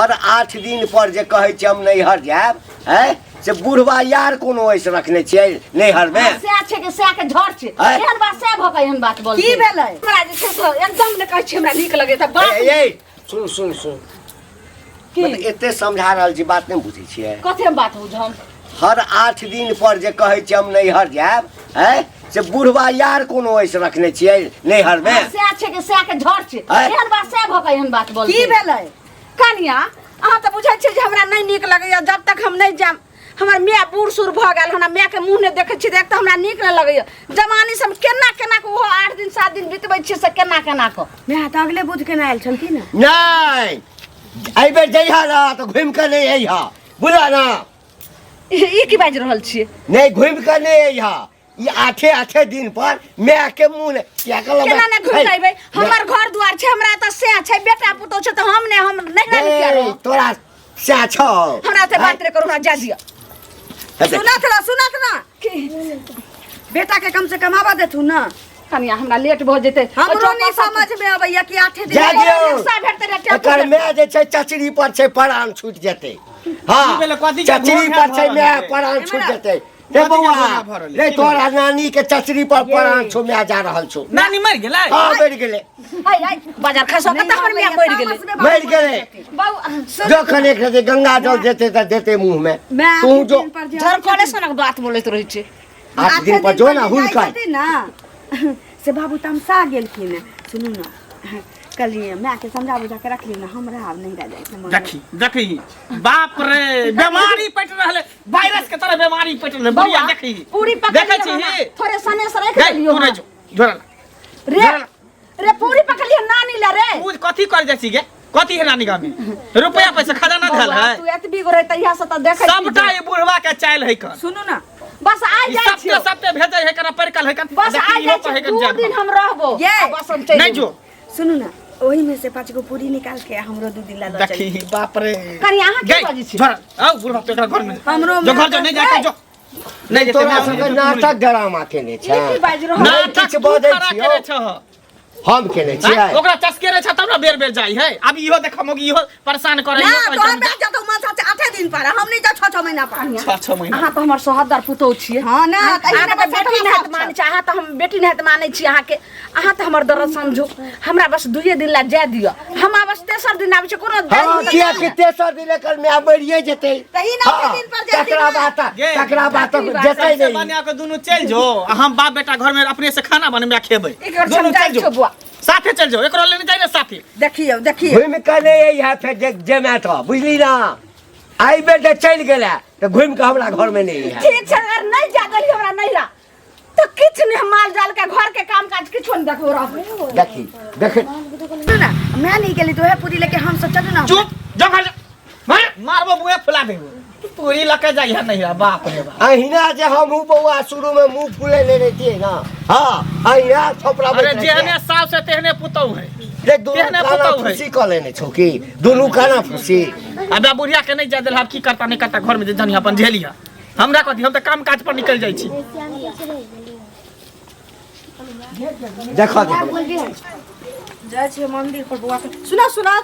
और 8 दिन पर जे कहै छी हम नैहर जाब है से बुढ़वा यार कोनो ऐसे रखने छियै नैहर में से छै के से के झड़ छै एहन बात से भ के एहन बात बोल की भेलै हमरा जे छै से एकदम ने कहै छी हमरा नीक लगे त बात ए सुन की मतलब एते समझा रहल छी बात नहीं बुझै छियै कथे बात बुझम हर 8 दिन पर जे कहै छी हम नैहर जाब है से बुढ़वा यार कोनो ऐसे रखने छियै नैहर में से छै के झड़ छै एहन बात से भ के एहन बात बोल की भेलै कनिया अहाँ त बुझै छी जे हमरा नहीं नीक लगैया जब तक हम नहीं जाम हमर माय बूढ़ सूढ़ भ गेल हमरा माय के मुंह ने देखै छी देख त हमरा नीक न लगैया जवानी से केना को ओहो 8 दिन 7 दिन बितबै छी से केना को माय त अगले बुध के आयल छलखिन नहीं आई बेर जइहा ना तो घूम के नहीं अइहा बुझा ना ई की बाज रहल छी नहीं घूम के नहीं अइहा ये 8 दिन पर मैं के मुंह ने क्या कर केना ने घुम जाइबे हमर घर दुआर छै हमरा त से छै बेटा पुतो छै त हम नहीं किया रहो तोरा से छ हमरा से बात रे करू हमरा जा दिया सुनत ना बेटा के कम से कम आवा देथु ना कनिया हमरा लेट भ जेते हमरो नहीं समझ में आबैया कि 8 दिन रिक्शा भेटते रे एकर में जे छै चचरी पर छै प्राण छूट जेते हां चचरी पर छै में प्राण छूट जेते रे बौआ रे तोरा नानी के चचरी पर प्राण छो में जा रहल छो नानी मर गेलै हां मर गेलै हाय बाजार खसो कत हमर में मर गेलै बौआ जो खने के गंगा जल देते त देते मुंह में तू जो झर कोले सनक बात बोलैत रहै छै 8 दिन पर जो ना हुलका ना से बाबू तमसा गेलखिन सुनू ना कलिए मैं के समझा बुझा के रख ली ना हमरा अब नहीं रह जाए देखी बाप रे बीमारी पट रहले वायरस के तरह बीमारी पट रहले बढ़िया देखी पूरी पकड़ छी थोड़े सने से रख लियो जोरा रे पूरी पकड़ लियो नानी ला रे तू कथि कर जासी गे कथि है नानी गामी रुपया पैसा खजाना धल है तू एतबी गोरे तहिया से त देखै सबटा ये बुढ़वा के चाइल है कर सुनू ना बस आ जाय छी सबते भेजै है करा परकल है कर बस आ जाय छी 2 दिन हम रहबो बस हम नहीं जो सुनू ना ओही में से 5 गो पूरी निकाल के हमरो 2 दिन ला लो चली देखी बाप रे कनी अहाँ के बजै छी आओ बुढ़वा तो घर में हमरो जो घर जो नहीं जाके जो नहीं जेते तोरा सब नाटक ड्रामा केने छै की बाज रहल नाटक बजै करे छ हम केने छियै ओकरा चस्के रे छ तब ना बेर बेर जाई है अब इहो देखमोगी इहो परेशान करे ना तो हम जा तो मासा 8 दिन पर हम नहीं जा 6 महीना पर 6 महीना अहाँ तो हमर सोहदर पुतो छियै हां ना अहाँ तो बेटी नहीं त मान चाहा त हम बेटी नहीं त मानै छी अहाँ के अहाँ त हमर दर्द समझो हमरा बस 2 दिन ला जा दियो हम बस तेसर दिन आबै छै कोनो हां किया के तेसर दिन कर में मरिए जेते तही ना दिन पर जा तकरा बात जेते नहीं बनिया के दोनों चल जो हम बाप बेटा घर में अपने से खाना बनबे खेबै दोनों चल जो साथे चल जाओ एकरो लेने जाई ना साथे देखियो घूम के नहीं यहां पे जमा तो बुझली ना आई बेटे चल गेला तो घूम के हमरा घर में नहीं है ठीक छै अगर नहीं जा गली हमरा नहीं रा तो किछ नहीं माल जाल के घर के काम काज किछ नहीं देखो रह देखी देख ना मैं नहीं गेली तो है पूरी लेके हम सब चलू ना चुप जा घर मारबो मुंह फुला देबो पूरी लके जाई है नहीं बाप रे बाप अहिना जे हम बौआ शुरू में मुंह फुले ले रही थी ना हां अहिना थोपड़ा अरे जेहने सास से तेहने पुतौ है देख दोनों काना फुसी क लेने छौ की दोनों काना फुसी अबे बुढ़िया के नहीं जा देल की करता नहीं करता घर में जे जनी अपन झेलिया हमरा कथि हम त काम काज पर निकल जाई छी देखो जाय छै मंदिर पर बुआ के सुना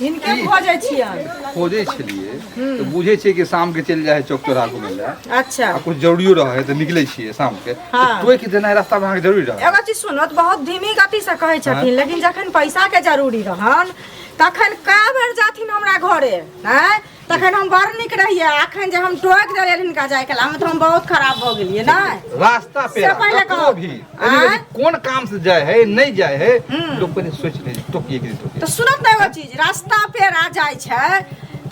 हिनके खोजै छियन खोजै छलिए तो बुझे छिए कि शाम के चल जाए चौक चौराहा घुमै ला अच्छा आ कुछ जरूरियो रहे तो निकलै छिए शाम के तोय कि देना रास्ता में जरूरी रहे एगो चीज सुनत बहुत धीमी गति से कहै छथिन लेकिन जखन पैसा के जरूरी रहन तखन का बेर जाथिन हमरा घरे हैं तखन हम बड़ निक रहिए अखन जे हम टोक देलिए हिनका जाय कला में तो हम बहुत खराब भ गेलिए ना रास्ता पे ककरो भी कौन काम से जाए है नहीं जाए है लोग पहले सोच ले तो की तो सुनत ना एगो चीज रास्ता पे आ जाय छै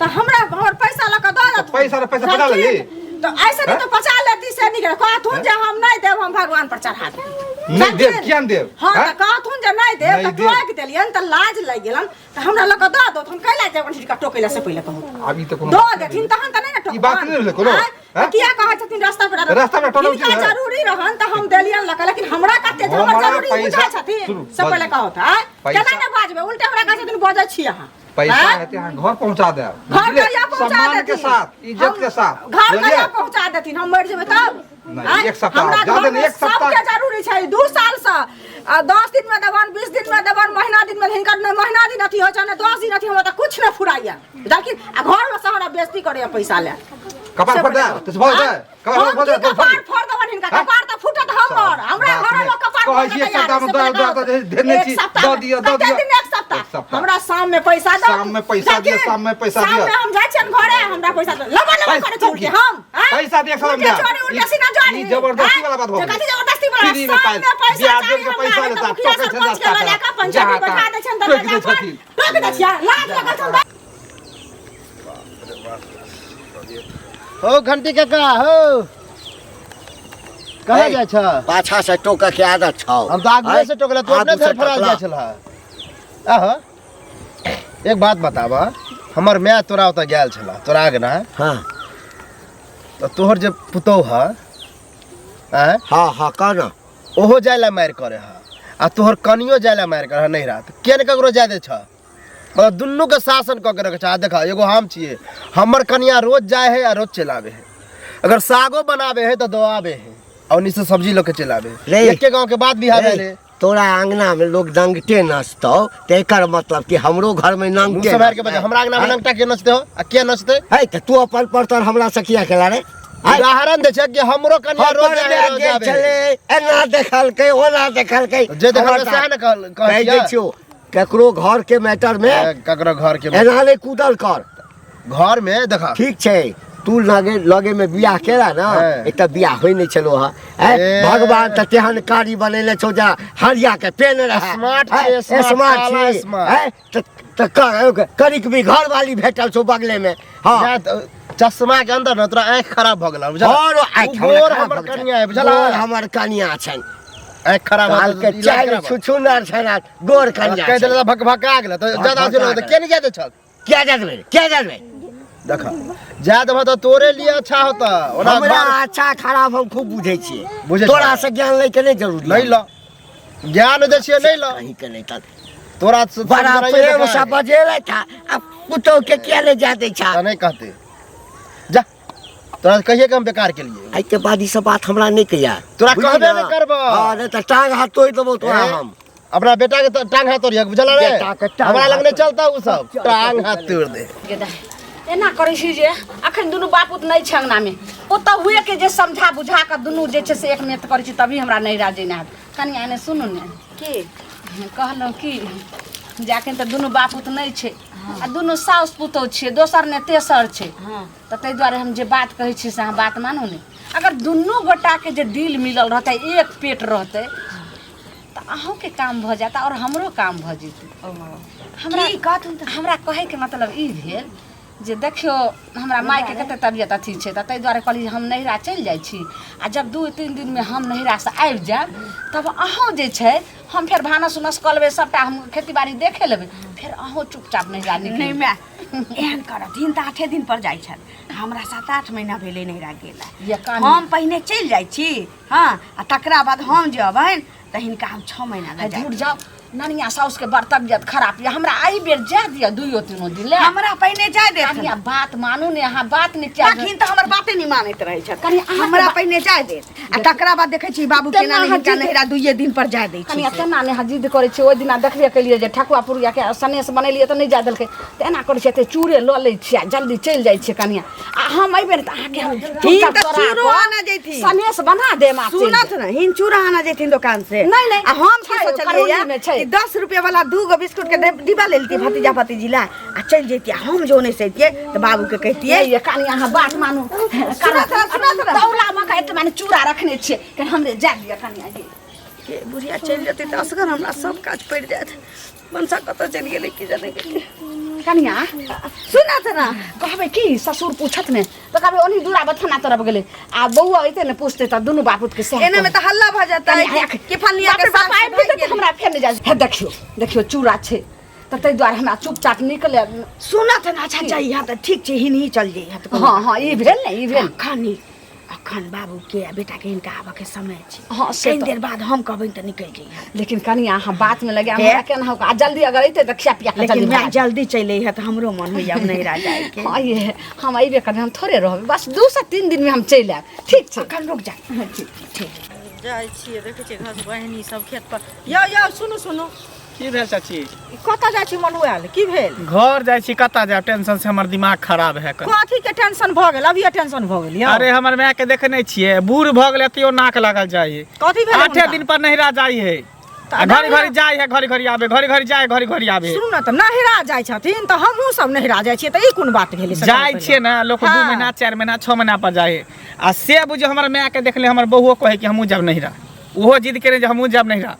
तो हमरा हमर पैसा ल के द पैसा पटा ले तो ऐसे नहीं तो 50 लेती से निकल कहथुन जे हम नहीं देब हम भगवान पर चढ़ा देब नहीं देव क्या देव हां त कहथुन जे नहीं देब त टोक देलियन त लाज लग गेलन त हमरा लक द दो हम कैला जे अपन का टोकेला से पहले कहू अभी तो दो देथिन तहन त नहीं ना टोक ई बात नहीं ले कोनो किया कहै छथिन रास्ता पे टोलो छी जरूरी रहन त हम देलियन लक लेकिन हमरा कते हमर जरूरी बुझा छथिन से पहले कहू त केना न बाजबे उल्टा हमरा कहै छथिन बजै छी अहाँ पैसा है घर पहुंचा दे घर कहिया पहुंचा सम्मान के साथ इज्जत के साथ घर कहिया पहुंचा देथिन हम मर जेबै तब नहीं, एक सप्ताह, हमरा ज्यादा घर नहीं, में एक सप्ताह। सबके जरूरी छै 2 साल से 10 दिन में देबन 20 दिन में देबन महीना दिन में हिनकर न महीना दिन अथी हो छै न 10 दिन अथी हो त कुछ न फुराइया लेकिन घर में से हमरा बेइज्जती करे पैसा ले कपार फोड़ दे तो बोल दे कपार फोड़ दे कपार फोड़ देबन हिनका कपार त फुटत हमर हमरा घर में कपार फोड़ कहै छियै सप्ताह में देने छी दो दियो एक सप्ताह हमरा शाम में पैसा दो शाम में पैसा दियो शाम में पैसा दियो शाम में हम जाय छियन घरे हमरा पैसा दो लबा करे छोड़ के हम पैसा दियो सब उनके छोड़ी उल्टा सीधा जानी ई जबरदस्ती वाला बात हो गई कथि जबरदस्ती वाला फ्री में पैसा ब्याज के पैसा लेता तो कैसे जाता पंचायत बैठा दे छन त टोक दे छिया लाज लगा छन हो घंटी काका हो कहाँ जाइ छ पाछा से टोक के आदत छ हम तो आगे से टोकला तो अपने घर फराल जाइ छल आह एक बात बतावा हमर मैं तोरा ओत गेल छला तोरा आगे ना हां तो तोहर जे पुतौ ह हां हां कहना ओहो जायला मार करे ह आ तोहर कनियो जायला मार करे नहीं रात केन ककरो जाय दे छ मतलब दुन्नु के शासन क के रखे छ देखा एगो हम छिए हमर कनिया रोज जाय है आ रोज चलावे है अगर सागो बनावे है तो दवावे है और नीचे सब्जी लेके चलावे एक के गांव के बात भी आवे रे तोरा आंगना में लोग नंगटे नचतो ते एकर मतलब कि हमरो घर में नंगटे सवेर के बजे हमरा आंगना में नंगटा के नचते हो आ के नचते है त तू अपन पर हमरा से किया केला रे उदाहरण दे छ कि हमरो कन्या रोज जाए चले एना देखल के ओना देखल के जे देखल से है न कह दे छियो केकरो घर के मैटर में ककरो घर के एना ले कूदल कर घर में देखा ठीक छै तू लगे में बियाह केला ना एक त बियाह होई नहीं चलो हा भगवान त तेहन कारी बनेले छौ जा हरिया के पेन रहा स्मार्ट त करिक भी घर वाली भेटल छौ बगले में हां चश्मा के अंदर न तोरा आंख खराब भ गेल बुझल और आंख हमर कन्या है बुझल हमर कन्या छन आंख खराब हाल के चाय छुछुनर छन गोर कन्या कह देला भका गेल त ज्यादा जुल त के नहीं जाते छ क्या जादवे देखा जाद हो तो तोरे लिए अच्छा होता हमरा अच्छा खराब हम खूब बुझै छियै तोरा से ज्ञान ले के नहीं जरूरी नहीं लो ज्ञान दे छियै नहीं लो कहीं के नहीं तक तोरा बड़ा प्रेम से बजेले था अब पुतो के क्या ले जाते छा नहीं कहते जा तोरा कहिए हम बेकार के लिए आई के बाद ई सब बात हमरा नहीं कहिया तोरा कहबे नहीं करबो हां नहीं त टांग हाथ तोड़ देबो तोरा हम अपना बेटा के टांग हाथ तोड़ बुझल रे हमरा लग नहीं चलता उ सब टांग हाथ तोड़ दे एना करै छी जे अखन दुनु बापूत नहीं छंगना में ओ त हुए के जे समझा बुझा के दुनु जे छै से एक नेत करै छी तभी हमरा नहीं राजे ना कनी आने सुनु ने के कहलौ कि जाके त दुनु बापूत नहीं छै आ दुनु साउस पुतौ छै दोसर ने तेसर छै त तै दुआरे हम जे बात कहै छी से अहाँ बात मानू ने अगर दुनु गोटा के जे दिल मिलल रहतै एक पेट रहतै त अहूँ के काम भ जाता और हमरो काम भ जेतै हमरा कहे के मतलब ई भेल जे देखियो हमरा माय के कते तबियत अथी छै त तै दुआरे कहली हम नहिरा चल जाइ छी आ जब 2-3 दिन में हम नहिरा से आबि जाब तब अहूँ जे छै हम फेर भानस उनस कलबे सबटा हम खेती बाड़ी देखे लेबै फिर अहूँ चुपचाप नहिरा निकल नहीं मैं एहन करत दिन त 8 दिन पर जाइ छल हमरा 7-8 महीना भेले नहिरा गेला हम पहिने चल जाइ छी हां आ तकरा बाद हम जेबैन त हिनका हम 6 महीना जुड़ जाओ ननिया साउस के बड़ तबियत खराब या हमरा आई बेर जा दिया 2-3 दिन ले हमरा पहिने जा दे कनिया बात मानू ने अहाँ बात नहीं क्या लेकिन त हमर बाते नहीं मानैत रहै छ कनी हमरा पहिने जा दे आ तकरा बाद देखै छी बाबू के ना हिनका नहिरा 2 दिन पर जा दै छी कनिया तेना ने जिद करै छै ओइ दिना देखबे के लिए जे ठकुआ पुरिया के सनेस बनेलिए त नहीं जा देलकै तेना करै छै ते चूरे ल लै छी जल्दी चल जाइ छै कनिया आ हम आई बेर त आगे हम ठीक त चूरो आना जैथी सनेस बना दे मा सुनत न हिन चूरा आना जैथिन दुकान से नहीं आ हम की सोचलिए 10 रुपया वाला 2 बिस्कुट के डिब्बा ले लेती भतीजा भतीजी ला आ चल जेती हम जो नहीं सहितिए तो बाबू के कहतिए ये कनी अहाँ बात मानू दौला में कहते माने चूड़ा रखने छे कि हमरे जा दिया कनिया जी के बुढ़िया चल जेते त असगर हमरा सब काज पड़ जात मनसा कत चल गेले की जाने के कनिया सुनत ना कहबे की ससुर पूछत ने तो कहबे ओनी दूरा बथना तरफ गेले आ बौआ अइते ने पूछते त दुनु बापूत के से एना में त हल्ला भ जाता है कि फनिया के बाप आइ भी हमरा फेर ने जा हे देखियो चूड़ा छे त तै द्वारा हमरा चुपचाप निकले सुनत ना अच्छा चाहिए त ठीक छे हिन ही चल जाई हां हां ई भेल ने ई भेल खानी अखन बाबू के आ बेटा के इनका आबे के समय छै हाँ, से कई तो- देर बाद हम कहबै त निकल जइहे लेकिन कनिया अहाँ बात में लगे के? हमरा केना हो जल्दी अगर अइते त खिया पिया के लेकिन जल्दी मैं भाग। जल्दी चले है तो हमरो मन होइए अब नैहरा जाए के हाँ ये हम अइबे करबे हम थोड़े रहबे बस 2 से 3 दिन में हम चलि आएब ठीक छै अखन रुक जा जाइ छियै देखै छियै घास बहिनी सब खेत पर यौ सुनू सुनू की भेल चाची कतऽ जाइ छी मनुआल की भेल घर जाइ छी कतऽ जायब टेंशन से हमर दिमाग खराब है कल कथी के टेंशन भऽ गेल अभी टेंशन भऽ गेल यौ अरे हमर माय के देखने छियै बूढ़ भऽ गेलै एतियो नाक लागल जाइ है कथी भेल 8 दिन पर नहिरा जाइ है घड़ी घड़ी जाइ है घड़ी घड़ी आबे घड़ी घड़ी जाए घड़ी घड़ी आबे सुनू ने तऽ नहिरा जाइ छथिन तऽ हमहूँ सब नहिरा जाइ छियै तऽ ई कोन बात भेलै से जाइ छियै ना लोग 2 हाँ। महीना 4 महीना 6 महीना पर जाइ है आ से बुझियो हमर माय के देखले हमर बहुओ कहे कि हमहूँ जाब नहिरा ओहो जिद करे जे हमहूँ जाब नहिरा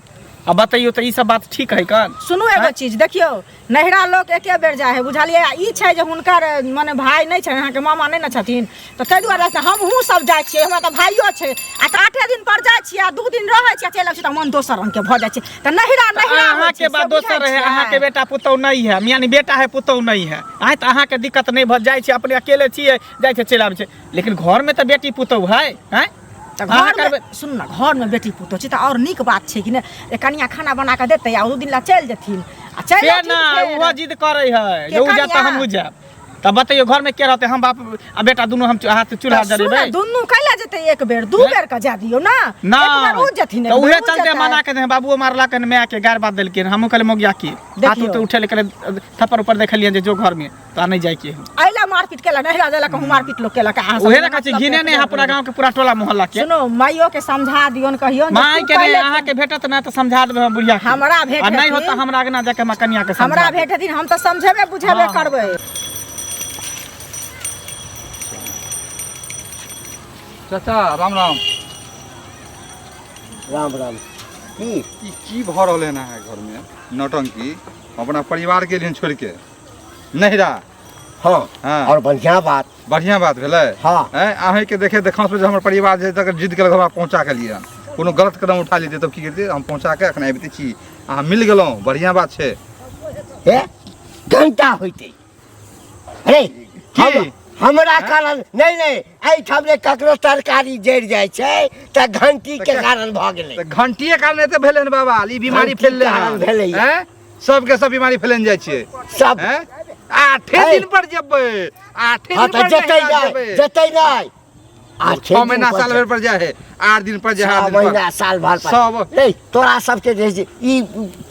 आ बतैयो तऽ ई सब बात ठीक है कन सुनू एगो चीज देखियो नहिरा लोग एके बेर जाइ है बुझलियै आ ई छै जे हुनकर मने भाय नहि छै अहाँके मामा नहि ने छथिन तऽ ताहि दुआरे से हमहूँ सब जाइ छियै हमरा तऽ भाइयो छै आ तऽ 8 दिन पर जाइ छियै आ 2 दिन रहै छियै चलि अबै छियै तऽ मन दोसर रंग के भऽ जाइ छै तऽ नहिरा नहिरा अहाँ के बात दोसर रहे अहाँ के बेटा पुतौ नहीं है यानी बेटा है पुतौ नहीं है आइ तऽ अहाँ के दिक्कत नहीं भ जाइ छै अपने अकेले छियै जाइ छै चलि आबै छै लेकिन घर में तऽ बेटी पुतौ है हैं तऽ घर में सुन ना घर में बेटी पुतो छै तऽ और नीक बात छै कि ने कनिया खाना बना के देतै आ 2 दिन ला चलि जेथिन आ चलि से ना वो जिद करे है जे उ जात त हमहू जाब तब बतैयो घर में के रहते हम बाप आ बेटा दोनों हम हाथ चूल्हा जरेबै दुनू कैला जेतै एक बेर दू बेर का जा दियो ना ना एक बेर उ जथिन तो उहे चलते मना के दे बाबूओ मारला के मैं के गार बात देलके हमहू कहले मोगिया की हाथ देखियो। तो उठे ले थप्पड़ ऊपर देखलिए जे जो घर में तो नहीं जाय के आइला मारपीट केला नहिरा देला कहूँ मारपीट लोग केला का उहे ना कहै घिने नहीं है पूरा गांव के पूरा टोला मोहल्ला के सुनो माइयो के समझा दियोन कहियो माई के ने अहाँ के भेटत ना तो समझा देबै हम बुढ़िया के। हमरा भेट आ नहीं हेथिन। होता हमरा आगना जाके हम कन्या के हमरा समझा भेट दिन हम तो समझेबे बुझेबे हाँ। करबै चाचा राम राम राम राम की भऽ रहल है ना है घर में नौटंकी अपना परिवार के लिए छोड़ के नहिरा हाँ हाँ। और बढ़िया बात बढ़िया बात भेलै हाँ। हैं अहीं के देखे देखा से हमर परिवार जे तक जिद के घर पहुंचा के लिए कोनो गलत कदम उठा लेते तब की करते हम पहुंचा के अखन आबिते छी अहाँ मिल गेलौं बढ़िया बात छै हे घंटा होइते अरे की? हमरा कारण नहीं नहीं एहिठाम रे ककरो तरकारी जरि जाइ छै तऽ घंटी के कारण भऽ गेलै तऽ घंटिए कारण एते भेलै ने बाबा ई बीमारी घंटी फैलले कारण भेलै। हैं सबके सब बीमारी फैलन जाइ छै सब हैं 8 दिन पर जेबै 8 हाँ दिन तऽ पर जतै नहिरा नहीं जेबै। जतै नहीं 6 महीना साल भर पर जाए है 8 दिन पर जाए 8 दिन महीना पर साल भर पर सब नहीं तोरा सबके जे छै ई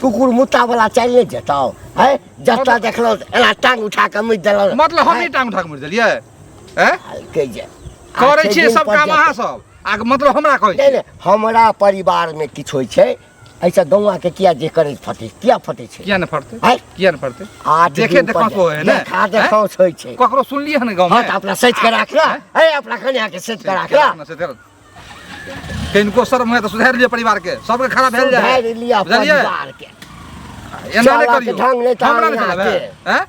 कुकुर मुत्ता वाला चलि नहीं जेतौ है जतऽ देखलो एना टांग उठा के मुइत देलौ मतलब हम नहीं टांग उठा के मर देलियै हैं कहि जे करै छियै सब काम अहाँ सब आ मतलब हमरा कहै नहीं छियै नहीं हमरा परिवार में किछु होइ छै ऐसा गौवा के किया जे करे फटे किया फटे छै किया न फड़तै है किया न फड़तै आठ देखे दिन पर देखास हो है ना देखा देखास होइ छै ककरो सुनलियै हन गांव हाँ में तो अपना सच के राखला है अपना कन्या के सच के राखला किनको शर्म है तो सुधार लिया परिवार के सबके खराब भेल जाए सुधार लिया बुझलियै? परिवार के एना नहि चलऽ के करियो ढंग नहि तऽ हमरा नहि अहाँ चलबै के। हैं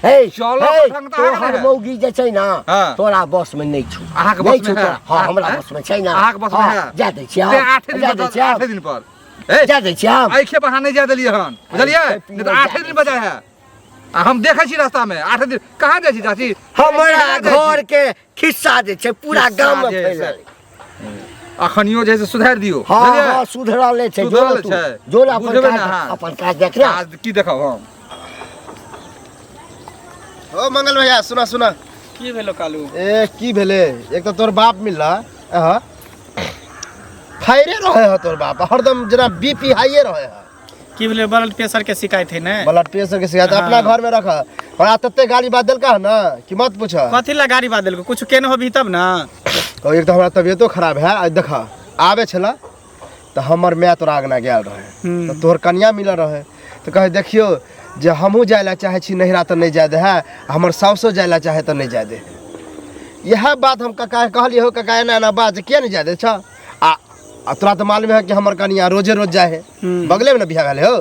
हे चलऽ हे, के ढंग तऽ अहाँके तोहर नहि है। मौगी जे छै ना हाँ। तोरा बस में नहीं छू अहाँके नहीं बस में छू है? तोरा। हाँ हमरा हैं? बस में छै ना अहाँके बस में हाँ, है? जा दै छियै ते हम, 8 दिन जा पर दै छियै 8 दिन पर ए जा दै छियै हम। एहि खेप अहाँ नहि जा देलियै हन बुझलियै नहि तऽ 8 दिन बजाय है आ हम देखै छी रास्ता में 8 दिन कहाँ जाइ छी चाची हमरा घर के खिस्सा जे छै पूरा खिस्सा गांव में जे फैलल अखनियो जे है से सुधार दियो हाँ बुझलियै? हाँ सुधरले छै सुधरल जोला तू छै। जोला अपन बुझबै काज ने अहाँ। अपन काज देख रहा आज की देखब हम ओ मंगल भैया सुना सुना की भेलो कालू ए की भेले एक तो तोर बाप मिलला हां फायरे रहे हो तोर बाप हरदम जना बीपी हाईए रहे है की भेलो ब्लड प्रेशर के शिकायत है ना ब्लड प्रेशर के शिकायत हाँ। अपना घर में रखा और आ तत्ते गाली बात देल का ना कि मत पूछ कथी ला गाड़ी बादल को कुछ केन होबी तब ना और एक तो हमरा तबियतो खराब है आज देखा आवे छला तो हमर मैं तोरा आगना गेल रहे तो तोहर कन्या मिल रहे तो कहे देखियो जे हमहू जाय ला चाहे छी नहिरा तो नहीं जाय दे है हमर साउसो जाय ला चाहे तो नहीं जाय दे यह बात हम कका कहलिए हो कका एना एना बात किया नहीं जाय दे छ आ तोरा तो मालूम है कि हमर कन्या रोजे रोज जाए है बगले में ना बियाह भेले हो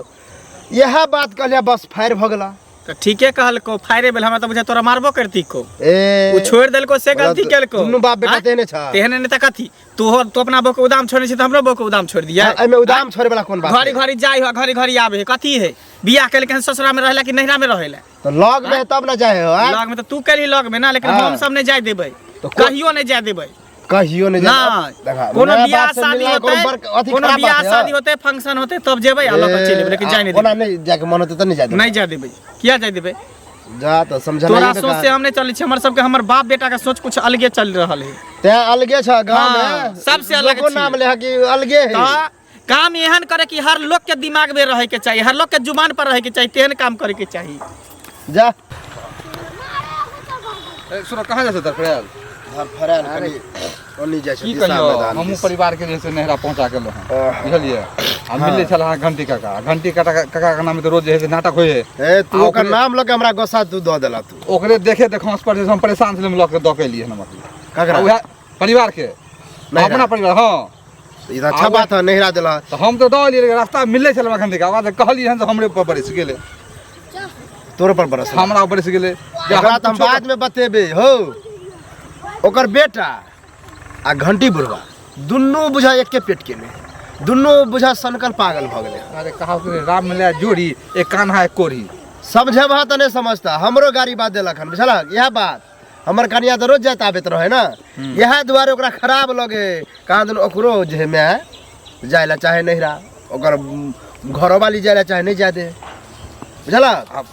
यह बात कहलिया बस फायर भ गेला तो ठीके कहल को फायरे बेल हमरा तो बुझे तोरा मारबो करती को ए उ छोड़ देल को से गलती केल को दुनू बाप बेटा हाँ? तेने छ तेहने ने त कथी तू तो अपना बो के उदाम छोड़ने छी त हमरो बो के उदाम छोड़ दिया एमे उदाम छोड़े वाला कौन बात घड़ी घड़ी जाई हो घड़ी घड़ी आवे है कथी है बियाह केल के ससुरा में रहला कि नहिरा में रहेला तो लग में तब ना जाए हो लग में तो तू केली लग में ना लेकिन हाँ। हम सब नहीं जाय देबै तो को- कहियो नहीं जाय देबै कहियो नहीं ना देखा, कोनो नया बियाह बात से शादी मिलना होते कोनो बड़- अथी कोनो खराब बियाह बात है, शादी होते फंक्शन होते तब जेबै आ लऽ के चलि एबै, लेकिन जाय नहीं ओना देबै, नहीं जाके मन होते तो नहीं जाते नहीं जाय देबै। किया जाय देबै? जा तो समझ तोरा सोच से हम नहीं चलै छी, हमर सबके हमर बाप बेटा के सोच कुछ अलगे चल रहल है। ते अलगे छ गांव हाँ, में सबसे अलग लोगो छी। नाम ले है कि अलगे है तऽ काम एहन करे कि हर लोग के दिमाग में रहे के चाहिए, हर लोग के जुबान पर रहे के चाहिए, तेहन काम करे के चाहिए। जा सुनो कहाँ जा सर प्रयाल घर फरान कनी ओनी जाय की छै दिशा कहियो मैदान हमहूँ दिस। परिवार के जैसे नहरा पहुँचा के लो बुझलिए आ मिलले छल अहाँ घंटी काका के नाम तो रोज जे है से नाटक होय है ए तू ओकर नाम लके हमरा गोसा तू द देला तू ओकरे देखे देखांस पर हम परेशान छल लऽ के दऽ के लिए नमक ककरा उहे परिवार के नहिरा। अपना परिवार हाँ ई त अच्छा बात है नहिरा देला तो हम तो दऽ एलियै रास्ता में मिलले छल हमरा घंटी का बाद कहलिए हन तो हमरे पर बरस गेले तोरे पर बरस हमरा बरस गेले एकरा त हम बाद में बतेबे हो ओकर बेटा आ घंटी बुढ़वा दुन्नू बुझा एके पेट के में दुन्नू बुझा सनकल पागल भ गेले अरे कहा राम मिला जोड़ी एक कान्हा एक कोढ़ी समझे भा त नहीं समझता हमरो गाड़ी बात देलक हन बुझलक यह बात हमर कनिया तो रोज जात आबैत रहे ना यह दुआरे ओकरा खराब लगे कहाँ दिन ओकरो जे मैं जायला चाहे नहिरा ओकर घरो वाली जायला चाहे नहीं जाए दे बुझलक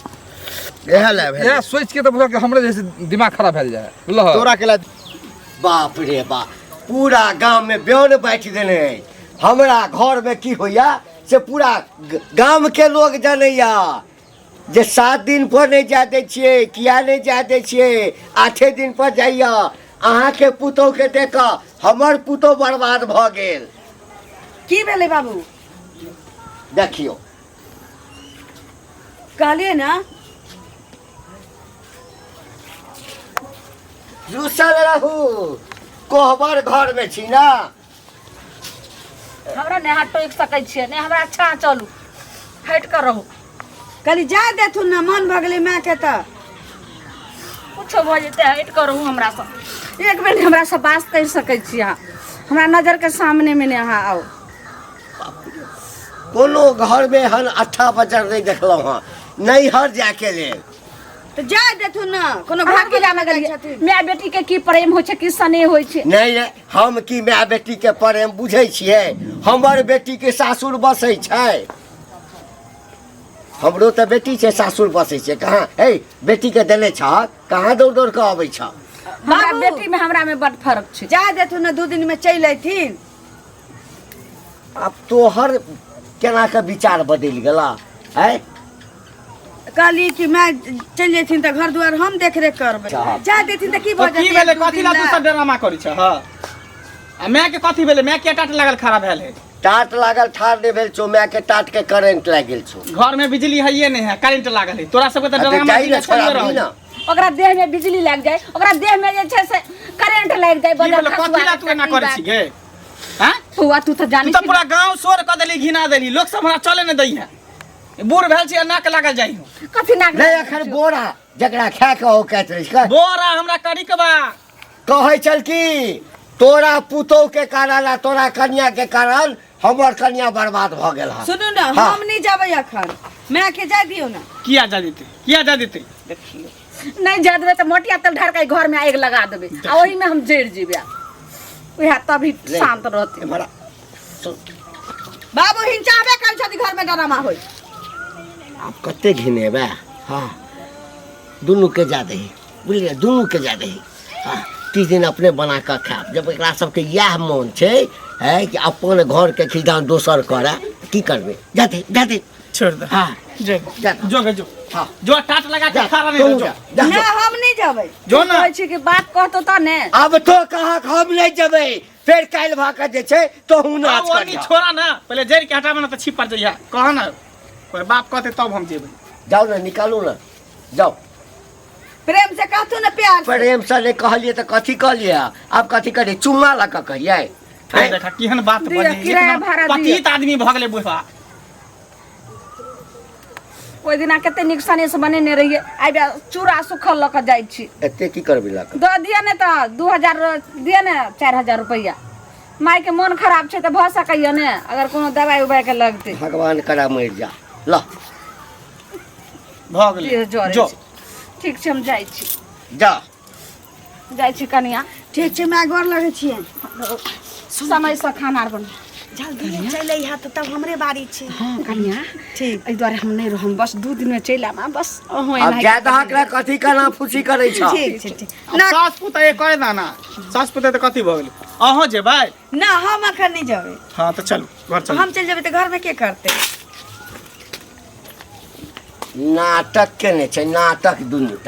यह ले भेल। यह सोच के तो बुझा के हमरे जैसे दिमाग खराब भेल जाए बुझलह तोरा केला बाप रे बाप, पूरा गांव में ब्योन बैठ देने है। हमरा घर में की होया से पूरा गांव के लोग जानैया जे 7 दिन पर नहीं जाते छिए, किया नहीं जाते छिए, 8 दिन पर जाइया। अहाँ के पुतोह के देख हमर पुतोह बर्बाद भ गेल। की भेलै बाबू? देखियो कहलिए ना रुसल रहू, कोहबर घर में छी ना। हमरा ने हाथ टोक सकै छियै ने, हमरा अच्छा चलू, हट कर रहू। कहली जा देथुन ना मन भ गेलै माँ के त कुछो भ जेतै, हट कर रहू। हमरा सब एक बेर हमरा से बात कर सकै छी अहाँ, हमरा नजर के सामने में ने अहाँ आओ। कोनो घर में हन 8 बजर नहीं देखलहुँ हाँ, नहीं हर जाके ले। तो जा देथुन ना कोनो अहाँ भाग के जाने गेलियै माय बेटी के की प्रेम होइ छै, की स्नेह होइ छै। नहीं नहीं, हम की माय बेटी के प्रेम बुझै छियै? हमर बेटी के सासुर बसै छै, हमरो तो बेटी छै सासुर बसै छै। कहाँ हे बेटी के देले छ, कहाँ दौड़ दौड़ के अबै छ? हमरा बेटी में हमरा में बड़ फर्क छै। जा देथुन ना 2 दिन में चल अयथिन। अब तोहर केना के विचार बदल गेला है? कहली कि मैं चल जेथिन त घर दुआर हम देख रेख करबै। जा देथिन त की तो भ की भेलै? कथी ला तू सब ड्रामा करै छ? हां आ मैं के कथी भेलै? मैं के टाट लागल खराब भेल है? टाट लागल ठाड़ नहीं भेल छो, माय के टाट के करंट लाग गेल छो। घर में बिजली है नहीं है, करंट लागल है। तोरा सबके तो अरे ड्रामा जाई ना छोड़ा भी ना। ओकरा देह में बिजली लग जाए, ओकरा देह में जे छै से करंट लग जाए। की भेलै? कथी ला तू एना करै छी गे? हैं? हुआ तू तो जानी तू तो पूरा गांव शोर क देली, घिना देली, लोग सब हमरा चले न दै है। बूढ़ भेल छी, नाक लागल जाइ हो। कथी नाक नहीं अखन बोरा जकरा खा के हो कहत रही का बोरा हमरा करी के बा कहै चल की तोरा पुतोह के कारण आ तोरा कन्या के कारण हमर कन्या बर्बाद भ गेल है। सुनू ना हाँ। हम नहीं जाबै अखन, मैं के जा दियो ना। किया जा देते, किया जा देते? देखियो नहीं जा देबे तो मोटिया तल ढार के घर में आग लगा देबे, आ ओही में हम जड़ जेबे। ओहे तभी शांत रहते। हमारा बाबू हिन चाहबे कर छथि घर में ड्रामा होई। आप कते घिनेबे? हाँ दुनू के जा दही, बुझलिए दुनू के जा दही। हाँ 30 दिन अपने बना के खाब। जब एकरा सबके यह मन छै है कि अपन घर के खिदान दोसर करे, की करबे? जाते जाते छोड़ दे। हाँ जो जा जो गे जो हाँ जो टाट लगा के जा, खा रहे तू जो जा, जा, ना जा। हम नहीं जाबै। जो ना कहै छी कि बात कहतो त ने। अब तो कहा हम नहीं जेबै, फिर काल भाका जे छै तो हूं नाच वो कर नहीं छोड़ा ना, पहले जड़ के हटाबे ना तो छिप पर जइया। कहा ना कोई बाप कहते तब हम जेबै। जाओ ना, निकालू ना, जाओ। प्रेम से कहतु ना प्यार से। प्रेम से नहीं कहलिए तो कथी कहलिए? अब कथी करे? चुम्मा ला के कहिए? फिर देखा केहन बात दिया, बनी, किराया एकदम भाड़ा दिया। पतित आदमी भ गेलै बुढ़ा। ओइ दिना कते नीक सने से बनेने रहिए, आइबे चूड़ा सुखल ल के जाइ छी। एते की करबे ला के? द दिया ने त 2000 दिया ने 4000 रुपया। माई के मन खराब छै त भ सकैया ने, अगर कोनो दवाई उबाई के लगते। भगवान करा मर जा। ला भ गेलै जो जो ठीक छै हम जाइ छी, जा। जाइ छी कनिया। ठीक छै मैं गोर लगै छियै समय से खाना आर बन जल्दी चल अइहा तऽ तब हमरे बारी छै हाँ कनिया ठीक एहि दुआरे हम नहीं रहम बस 2 दिन में चल आम बस अहों अब एना ज्यादा हकरा कथी करना फुसी करे छ ठीक छै ठीक सास पुतौ ये करे ना सास पुतौ तऽ कथी भऽ गेलै अहाँ जेबै ना हम अखन नहीं जेबै हाँ तऽ चलू घर चलू हम चल जेबै तऽ घर में के करतै नाटक के ने छै नाटक दुनू